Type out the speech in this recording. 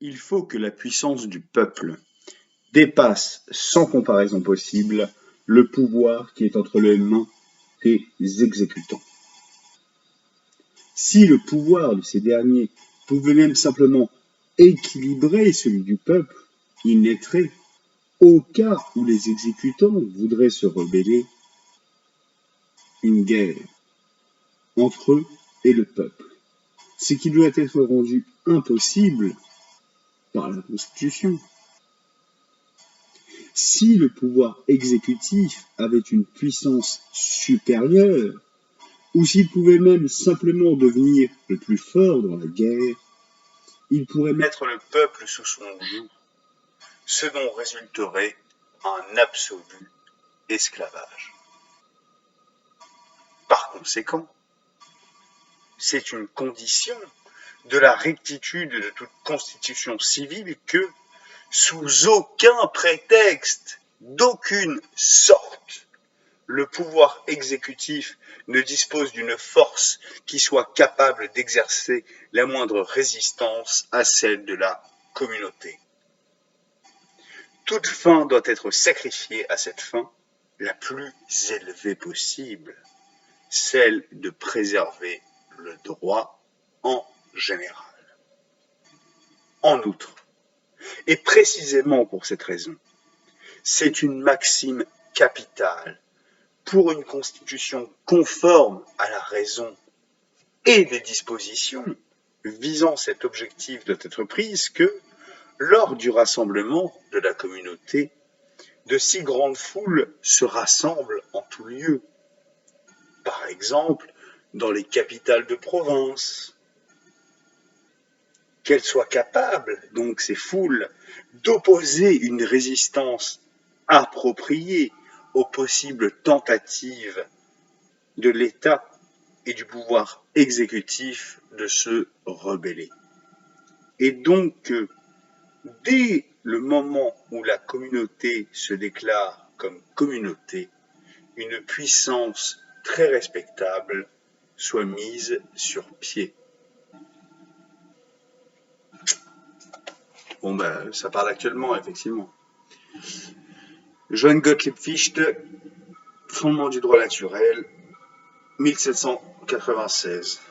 Il faut que la puissance du peuple dépasse sans comparaison possible le pouvoir qui est entre les mains des exécutants. Si le pouvoir de ces derniers pouvait même simplement équilibrer celui du peuple, il naîtrait, au cas où les exécutants voudraient se rebeller, une guerre entre eux et le peuple, ce qui doit être rendu impossible par la Constitution. Si le pouvoir exécutif avait une puissance supérieure, ou s'il pouvait même simplement devenir le plus fort dans la guerre, il pourrait mettre le peuple sous son joug, ce dont résulterait un absolu esclavage. Par conséquent, c'est une condition de la rectitude de toute constitution civile que, sous aucun prétexte, d'aucune sorte, le pouvoir exécutif ne dispose d'une force qui soit capable d'exercer la moindre résistance à celle de la communauté. Toute fin doit être sacrifiée à cette fin la plus élevée possible, celle de préserver le droit en général. En outre, et précisément pour cette raison, c'est une maxime capitale pour une constitution conforme à la raison et des dispositions visant cet objectif doit être prise que, lors du rassemblement de la communauté, de si grandes foules se rassemblent en tout lieu. Par exemple, dans les capitales de province, qu'elles soient capables, donc ces foules, d'opposer une résistance appropriée aux possibles tentatives de l'État et du pouvoir exécutif de se rebeller. Et donc, dès le moment où la communauté se déclare comme communauté, une puissance très respectable soit mise sur pied. Bon ben, ça parle actuellement, effectivement. Johann Gottlieb Fichte, Fondement du droit naturel, 1796.